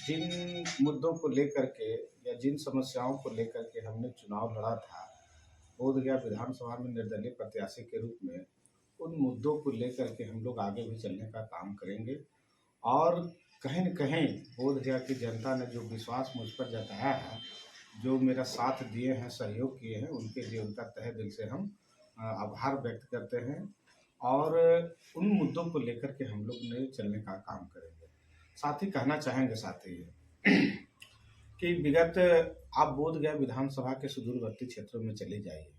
जिन मुद्दों को लेकर के या जिन समस्याओं को लेकर के हमने चुनाव लड़ा था, बोधगया विधानसभा में निर्दलीय प्रत्याशी के रूप में, उन मुद्दों को लेकर के हम लोग आगे भी चलने का काम करेंगे। और कहीं न कहीं बोधगया की जनता ने जो विश्वास मुझ पर जताया है, जो मेरा साथ दिए हैं, सहयोग किए हैं, उनके लिए उनका तहे दिल से हम आभार व्यक्त करते हैं। और उन मुद्दों को लेकर के हम लोग ने चलने का काम करेंगे। साथ ही कहना चाहेंगे साथ ही ये कि विगत आप बोधगया विधानसभा के सुदूरवर्ती क्षेत्रों में चले जाइए,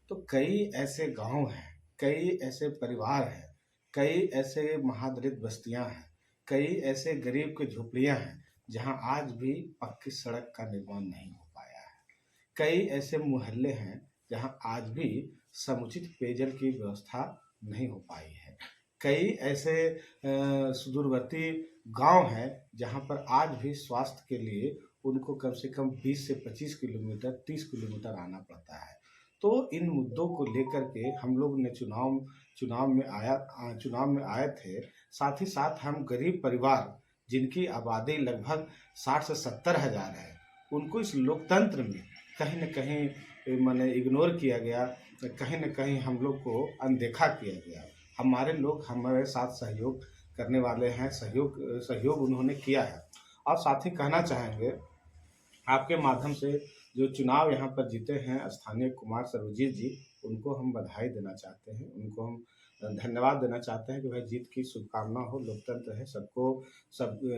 तो कई ऐसे गांव हैं, कई ऐसे परिवार हैं, कई ऐसे महादलित बस्तियां हैं, कई ऐसे गरीब की झोपड़ियां हैं, जहां आज भी पक्की सड़क का निर्माण नहीं हो पाया है। कई ऐसे मोहल्ले हैं जहां आज भी समुचित पेयजल की व्यवस्था नहीं हो पाई है। कई ऐसे सुदूरवर्ती गांव हैं जहां पर आज भी स्वास्थ्य के लिए उनको कम से कम 20 से 25 किलोमीटर, 30 किलोमीटर आना पड़ता है। तो इन मुद्दों को लेकर के हम लोग ने चुनाव में आए थे। साथ ही साथ हम गरीब परिवार, जिनकी आबादी लगभग 60 से 70 हज़ार है, उनको इस लोकतंत्र में कहीं न कहीं माने इग्नोर किया गया, कहीं न कहीं हम लोग को अनदेखा किया गया। हमारे लोग हमारे साथ सहयोग करने वाले हैं, सहयोग उन्होंने किया है। और साथ ही कहना चाहेंगे, आपके माध्यम से जो चुनाव यहाँ पर जीते हैं स्थानीय कुमार सर्वजीत जी, उनको हम बधाई देना चाहते हैं, उनको हम धन्यवाद देना चाहते हैं कि भाई जीत की शुभकामना हो। लोकतंत्र है,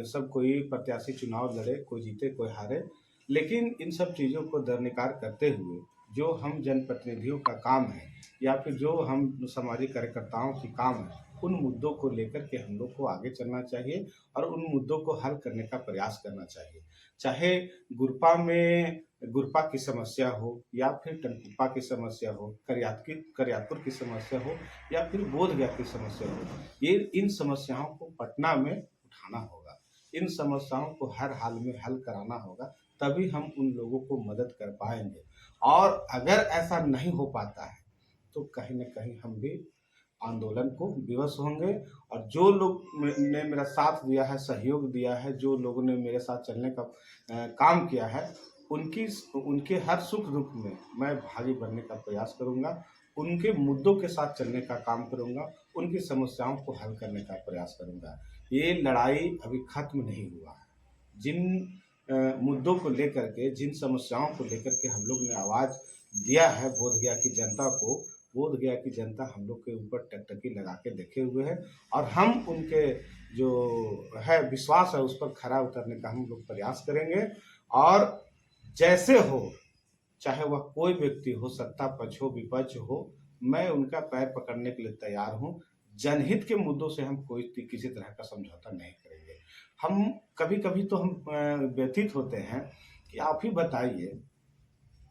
सब कोई प्रत्याशी चुनाव लड़े, कोई जीते कोई हारे, लेकिन इन सब चीज़ों को दरकिनार करते हुए जो हम जनप्रतिनिधियों का काम है या फिर जो हम सामाजिक कार्यकर्ताओं की काम है, उन मुद्दों को लेकर के हम लोग को आगे चलना चाहिए और उन मुद्दों को हल करने का प्रयास करना चाहिए। चाहे गुरपा की समस्या हो या फिर टनकुप्पा की समस्या हो, करियातपुर की समस्या हो या फिर बोधगया की समस्या हो, ये इन समस्याओं को पटना में उठाना होगा। इन समस्याओं को हर हाल में हल कराना होगा, तभी हम उन लोगों को मदद कर पाएंगे। और अगर ऐसा नहीं हो पाता है तो कहीं न कहीं हम भी आंदोलन को विवश होंगे। और जो लोग ने मेरा साथ दिया है, सहयोग दिया है, जो लोगों ने मेरे साथ चलने का काम किया है, उनके हर सुख दुख में मैं भागी बनने का प्रयास करूंगा, उनके मुद्दों के साथ चलने का काम करूंगा, उनकी समस्याओं को हल करने का प्रयास करूंगा। ये लड़ाई अभी खत्म नहीं हुआ है। जिन मुद्दों को लेकर के, जिन समस्याओं को लेकर के हम लोग ने आवाज़ दिया है बोधगया की जनता को, बोधगया की जनता हम लोग के ऊपर टकटकी लगा के देखे हुए है। और हम उनके जो है विश्वास है उस पर खरा उतरने का हम लोग प्रयास करेंगे। और जैसे हो, चाहे वह कोई व्यक्ति हो, सत्ता पक्ष हो, विपक्ष हो, मैं उनका पैर पकड़ने के लिए तैयार हूँ। जनहित के मुद्दों से हम किसी तरह का समझौता नहीं करेंगे। हम कभी-कभी तो हम व्यथित होते हैं कि आप ही बताइए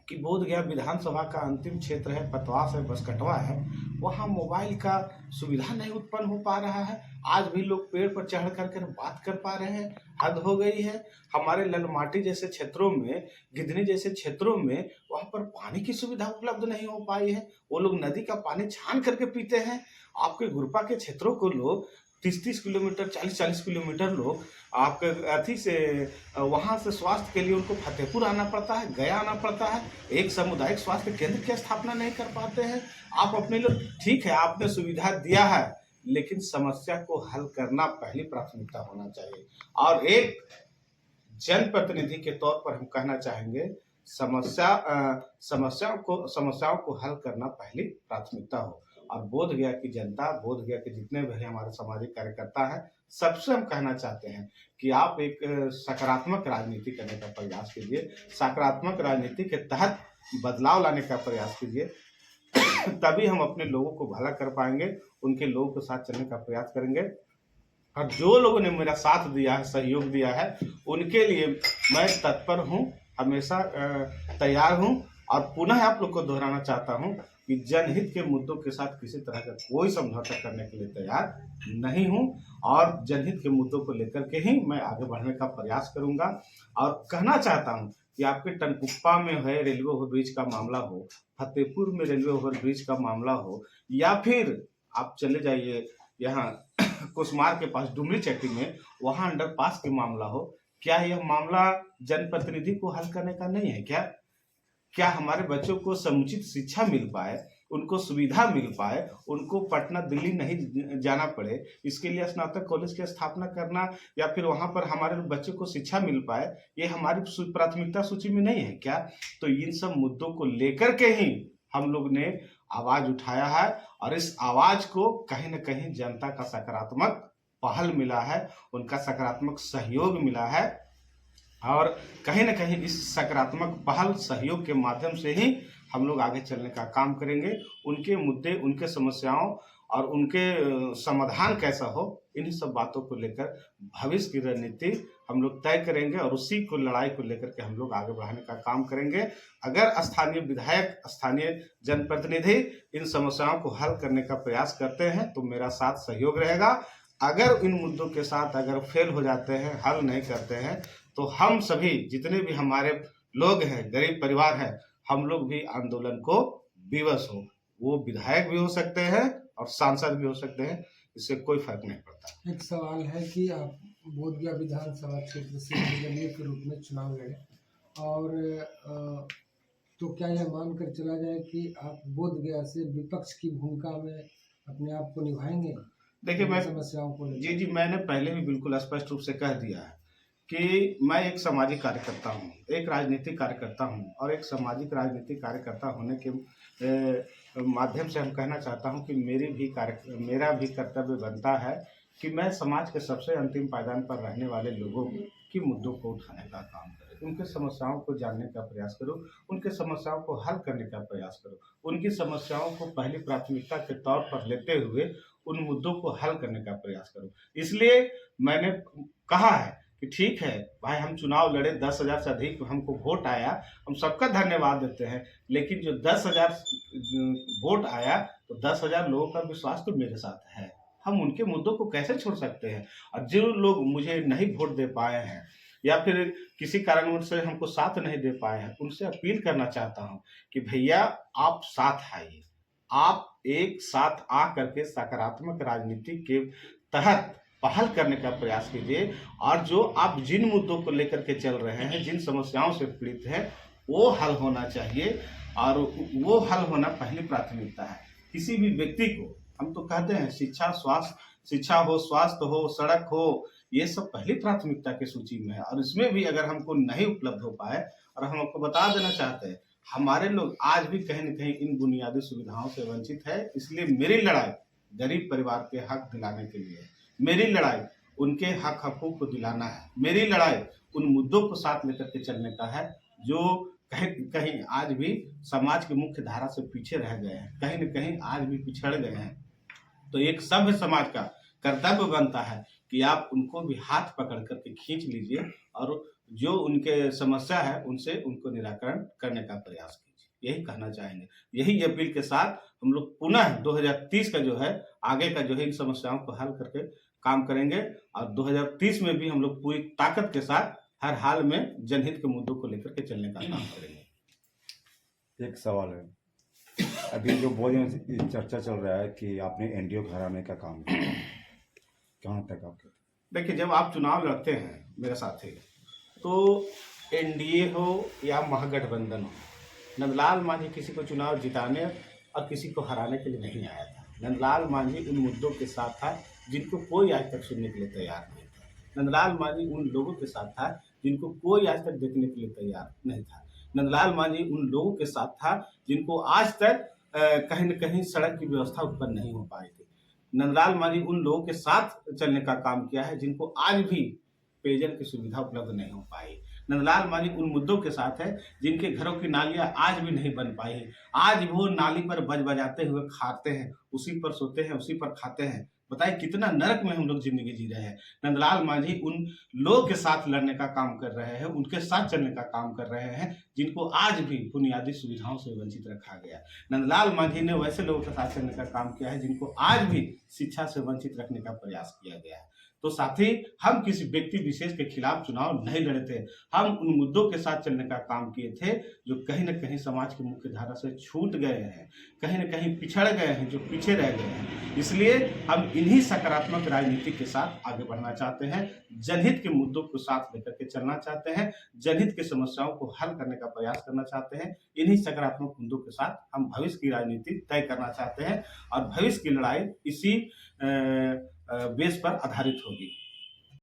कि बोधगया विधानसभा का अंतिम क्षेत्र है, पतवास है, बसकटवा है, वहाँ मोबाइल का सुविधा नहीं उत्पन्न हो पा रहा है। आज भी लोग पेड़ पर चढ़ कर बात कर पा रहे हैं, हद हो गई है। हमारे ललमाटी जैसे क्षेत्रों में, गिधनी जैसे क्षेत्रों में वहाँ पर पानी की सुविधा उपलब्ध नहीं हो पाई है। वो लोग नदी का पानी छान करके पीते हैं। आपके गुरपा के क्षेत्रों को लोग 30-30 किलोमीटर, 40-40 किलोमीटर लोग आपके अथी से वहाँ से स्वास्थ्य के लिए उनको फतेहपुर आना पड़ता है, गया आना पड़ता है। एक सामुदायिक स्वास्थ्य केंद्र की स्थापना नहीं कर पाते हैं। आप अपने लिए ठीक है, आपने सुविधा दिया है, लेकिन समस्या को हल करना पहली प्राथमिकता होना चाहिए। और एक जनप्रतिनिधि के तौर पर हम कहना चाहेंगे, समस्याओं को हल करना पहली प्राथमिकता हो। और बोधगया की जनता, बोधगया के जितने भी हमारे सामाजिक कार्यकर्ता हैं, सबसे हम कहना चाहते हैं कि आप एक सकारात्मक राजनीति करने का प्रयास कीजिए, सकारात्मक राजनीति के तहत बदलाव लाने का प्रयास कीजिए। तभी हम अपने लोगों को भला कर पाएंगे, उनके लोगों के साथ चलने का प्रयास करेंगे। और जो लोगों ने मेरा साथ दिया है, सहयोग दिया है, उनके लिए मैं तत्पर हूँ, हमेशा तैयार हूँ। और पुनः आप लोग को दोहराना चाहता हूँ कि जनहित के मुद्दों के साथ किसी तरह का कोई समझौता करने के लिए तैयार नहीं हूँ। और जनहित के मुद्दों को लेकर के ही मैं आगे बढ़ने का प्रयास करूँगा। और कहना चाहता हूँ कि आपके टनकुप्पा में है रेलवे ओवरब्रिज का मामला हो, फतेहपुर में रेलवे ओवरब्रिज का मामला हो, या फिर आप चले जाइए यहाँ कुसमार के पास डुमरी चट्टी में, वहाँ अंडरपास के मामला हो, क्या यह मामला जनप्रतिनिधि को हल करने का नहीं है क्या? क्या हमारे बच्चों को समुचित शिक्षा मिल पाए, उनको सुविधा मिल पाए, उनको पटना दिल्ली नहीं जाना पड़े, इसके लिए स्नातक कॉलेज की स्थापना करना या फिर वहां पर हमारे बच्चों को शिक्षा मिल पाए, ये हमारी प्राथमिकता सूची में नहीं है क्या? तो इन सब मुद्दों को लेकर के ही हम लोग ने आवाज उठाया है और इस आवाज को कहीं ना कहीं जनता का सकारात्मक पहल मिला है, उनका सकारात्मक सहयोग मिला है और कहीं ना कहीं इस सकारात्मक पहल सहयोग के माध्यम से ही हम लोग आगे चलने का काम करेंगे। उनके मुद्दे, उनके समस्याओं और उनके समाधान कैसा हो, इन सब बातों को लेकर भविष्य की रणनीति हम लोग तय करेंगे और उसी को लड़ाई को लेकर के हम लोग आगे बढ़ाने का काम करेंगे। अगर स्थानीय विधायक, स्थानीय जनप्रतिनिधि इन समस्याओं को हल करने का प्रयास करते हैं तो मेरा साथ सहयोग रहेगा। अगर इन मुद्दों के साथ अगर फेल हो जाते हैं, हल नहीं करते हैं, तो हम सभी जितने भी हमारे लोग हैं, गरीब परिवार हैं, हम लोग भी आंदोलन को विवश हो। वो विधायक भी हो सकते हैं और सांसद भी हो सकते हैं, इससे कोई फर्क नहीं पड़ता। एक सवाल है कि आप बोधगया विधानसभा क्षेत्र से निर्दलीय के रूप में चुनाव लड़े और तो क्या यह मानकर चला जाए कि आप बोधगया से विपक्ष की भूमिका में अपने आप को निभाएंगे? देखिए, मैं समस्याओं को जी मैंने पहले भी बिल्कुल स्पष्ट रूप से कह दिया है कि मैं एक सामाजिक कार्यकर्ता हूँ, एक राजनीतिक कार्यकर्ता हूँ और एक सामाजिक राजनीतिक कार्यकर्ता होने के माध्यम से हम कहना चाहता हूँ कि मेरा भी कर्तव्य बनता है कि मैं समाज के सबसे अंतिम पायदान पर रहने वाले लोगों की मुद्दों को उठाने का काम करूँ, उनके समस्याओं को जानने का प्रयास करूँ, उनके समस्याओं को हल करने का प्रयास करूँ, उनकी समस्याओं को पहली प्राथमिकता के तौर पर लेते हुए उन मुद्दों को हल करने का प्रयास करूँ। इसलिए मैंने कहा है कि ठीक है भाई, हम चुनाव लड़े, 10,000 से अधिक हमको वोट आया, हम सबका धन्यवाद देते हैं, लेकिन जो 10,000 वोट आया तो 10,000 लोगों का विश्वास तो मेरे साथ है, हम उनके मुद्दों को कैसे छोड़ सकते हैं? और जो लोग मुझे नहीं वोट दे पाए हैं या फिर किसी कारणवश से हमको साथ नहीं दे पाए हैं, उनसे अपील करना चाहता हूं कि भैया आप साथ आइए, आप एक साथ आ करके सकारात्मक राजनीति के तहत पहल करने का प्रयास कीजिए और जो आप जिन मुद्दों को लेकर के चल रहे हैं, जिन समस्याओं से पीड़ित हैं, वो हल होना चाहिए और वो हल होना पहली प्राथमिकता है। किसी भी व्यक्ति को हम तो कहते हैं शिक्षा हो, स्वास्थ्य हो, सड़क हो, ये सब पहली प्राथमिकता की सूची में है और इसमें भी अगर हमको नहीं उपलब्ध हो पाए, और हम आपको बता देना चाहते हैं हमारे लोग आज भी कहीं न कहीं इन बुनियादी सुविधाओं से वंचित है। इसलिए मेरी लड़ाई गरीब परिवार के हक दिलाने के लिए है, मेरी लड़ाई उनके हक हकूक को दिलाना है, मेरी लड़ाई उन मुद्दों को साथ लेकर के चलने का है जो कहीं कहीं आज भी समाज की मुख्य धारा से पीछे रह गए हैं, कहीं न कहीं आज भी पिछड़ गए हैं। तो एक सभ्य समाज का कर्तव्य बनता है कि आप उनको भी हाथ पकड़ करके खींच लीजिए और जो उनके समस्या है उनसे उनको निराकरण करने का प्रयास कीजिए। यही कहना चाहेंगे। यही अपील के साथ हम लोग पुनः 2030 का जो है आगे का जो है इन समस्याओं को हल करके काम करेंगे और 2030 में भी हम लोग पूरी ताकत के साथ हर हाल में जनहित के मुद्दों को लेकर के चलने का काम करेंगे। एक सवाल है, अभी जो बहुत दिन चर्चा चल रहा है कि आपने एनडीए घराने का काम किया, कहाँ तक आपके? देखिए, जब आप चुनाव लड़ते हैं मेरे साथी, तो एनडीए हो या महागठबंधन हो, नंदलाल मांझी किसी को चुनाव जिताने और किसी को हराने के लिए नहीं आया था। नंदलाल मांझी उन मुद्दों के साथ था जिनको कोई आज तक सुनने के लिए तैयार नहीं था। नंदलाल मांझी उन लोगों के साथ था जिनको कोई आज तक देखने के लिए तैयार नहीं था। नंदलाल मांझी उन लोगों के साथ था जिनको आज तक कहीं न कहीं सड़क की व्यवस्था उत्पन्न नहीं हो पाई थी। नंदलाल मांझी उन लोगों के साथ चलने का काम किया है जिनको आज भी पेयजल की सुविधा उपलब्ध नहीं हो पाई। नंदलाल मांझी उन मुद्दों के साथ है जिनके घरों की नालियां आज भी नहीं बन पाई। आज वो नाली पर बजाते हुए खाते हैं, उसी पर सोते हैं, उसी पर खाते हैं। बताइए कितना नरक में हम लोग जिंदगी जी रहे हैं। नंदलाल मांझी उन लोगों के साथ लड़ने का काम कर रहे हैं, उनके साथ चलने का काम कर रहे हैं जिनको आज भी बुनियादी सुविधाओं से वंचित रखा गया। नंदलाल मांझी ने वैसे लोगों के साथ चलने का काम किया है जिनको आज भी शिक्षा से वंचित रखने का प्रयास किया गया है। तो साथ ही हम किसी व्यक्ति विशेष के खिलाफ चुनाव नहीं लड़े थे। हम उन मुद्दों के साथ चलने का काम किए थे जो कहीं न कहीं समाज की मुख्य धारा से छूट गए हैं, कहीं न कहीं पिछड़ गए हैं, जो पीछे रह गए हैं। इसलिए हम इन्हीं सकारात्मक राजनीति के साथ आगे बढ़ना चाहते हैं, जनहित के मुद्दों को साथ लेकर के चलना चाहते हैं, जनहित की समस्याओं को हल करने का प्रयास करना चाहते हैं। इन्हीं सकारात्मक मुद्दों के साथ हम भविष्य की राजनीति तय करना चाहते हैं और भविष्य की लड़ाई इसी बेस पर आधारित होगी।